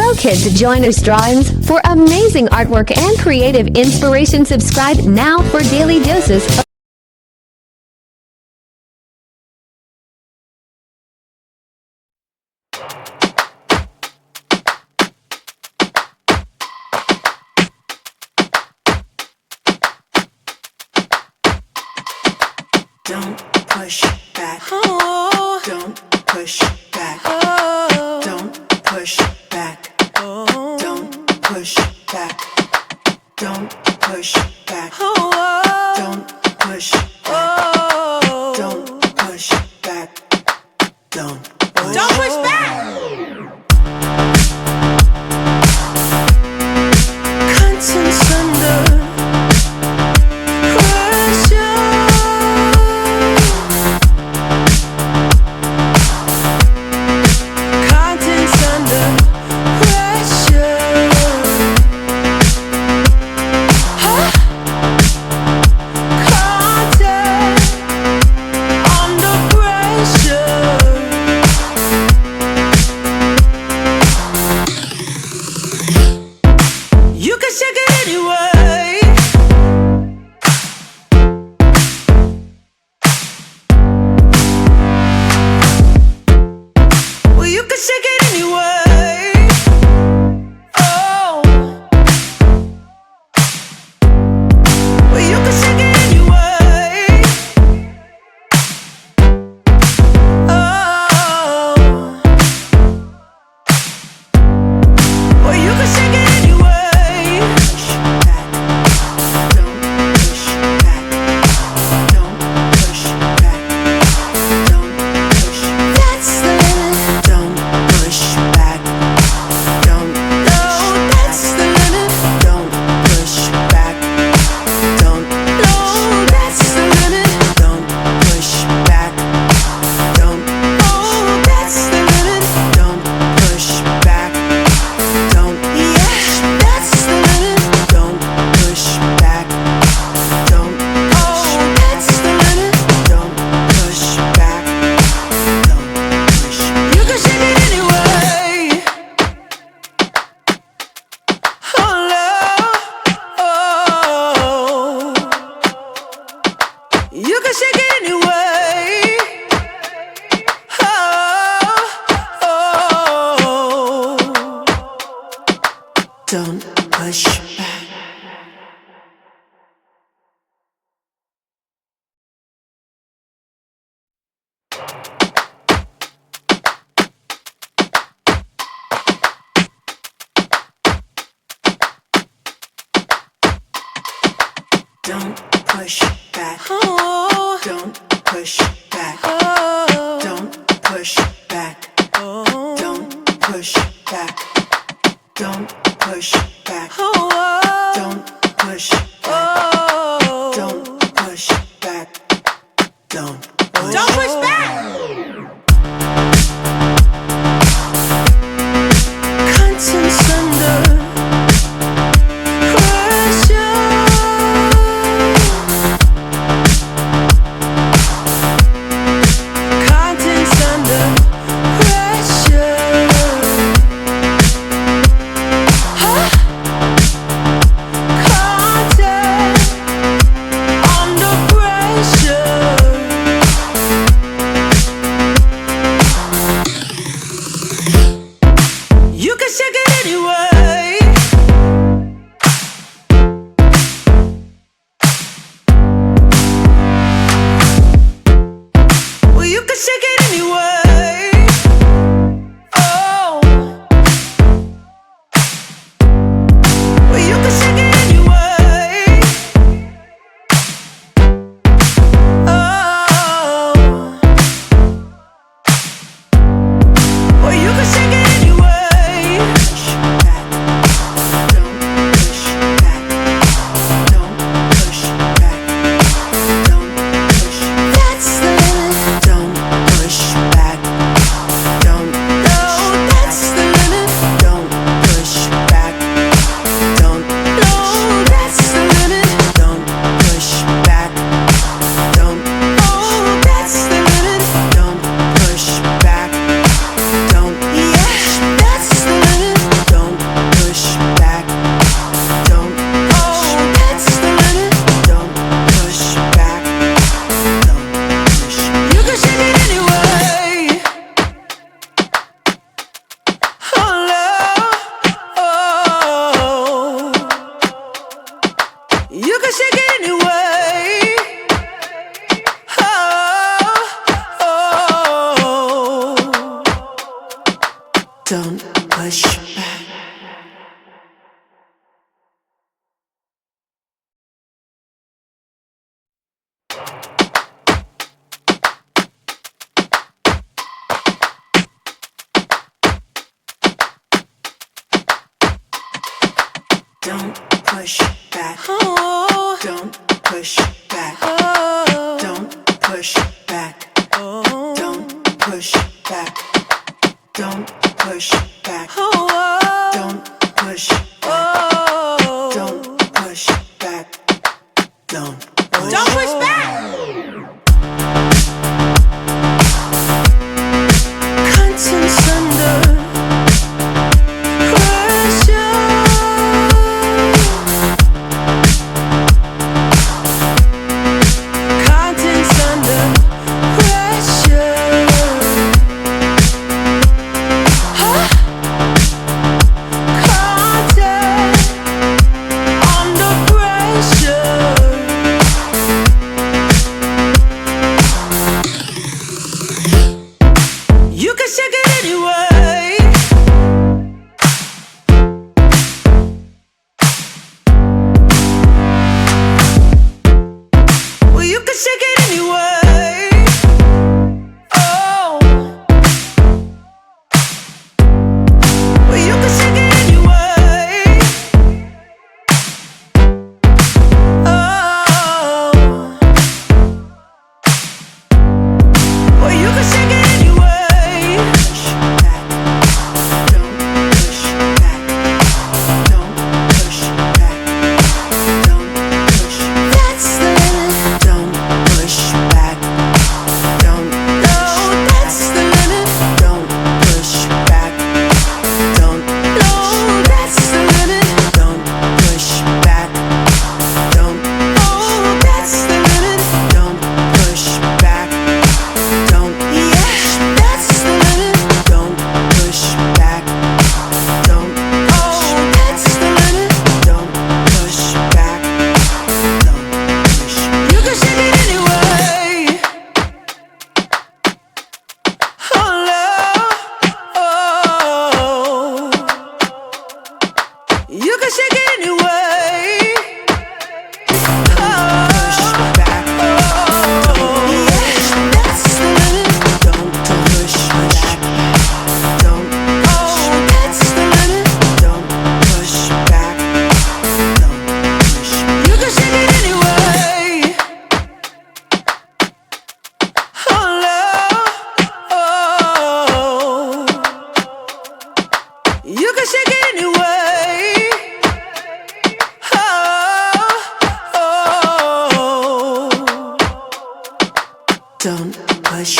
Hello kids, join us drawings for amazing artwork and creative inspiration. Subscribe now for daily doses of Don't push back. Oh. Don't push back. Oh. Don't push back. Oh. Don't push back. Don't push back. Oh. Don't push back. Oh. Don't push back. Don't push back. Contents under. Don't push back. Don't push back. Oh. Don't push back. Oh. Don't push back. Oh. Don't push back. Don't push back. Oh. Don't push back. Oh. Don't push back. Don't push back. Contents under. Push back. push back. Don't push back. Oh. Don't push back. Oh. Don't push back. Oh. Don't push back. Don't push back. Oh. Don't push back. Oh. Don't push back. Don't push back. Contents under pressure. Contents under pressure. Huh? Content under pressure. You can shake it anyway. Well, you can shake it anyway. Oh. Well, you can shake it anyway. Oh. Well, you can shake it anyway. Push back. Don't push back. Don't push back. Don't push. That's the limit. Don't push back. Don't. No, that's the limit. Don't push back. Don't. No, that's the limit. Don't push back. Don't. Oh, that's the limit. Don't push back. Don't. Yeah, that's the limit. Don't push back. Don't. Oh, that's the limit. Don't push back. Don't push. You can shake it anyway. Oh, love. Oh. You can shake it anyway. Oh. Push back. Oh. Yeah, that's the limit. Don't push back. Don't. Oh, that's the limit. Don't push back. Don't push. You can shake it anyway. Oh, love. Oh. You can shake it anyway. Oh. Don't push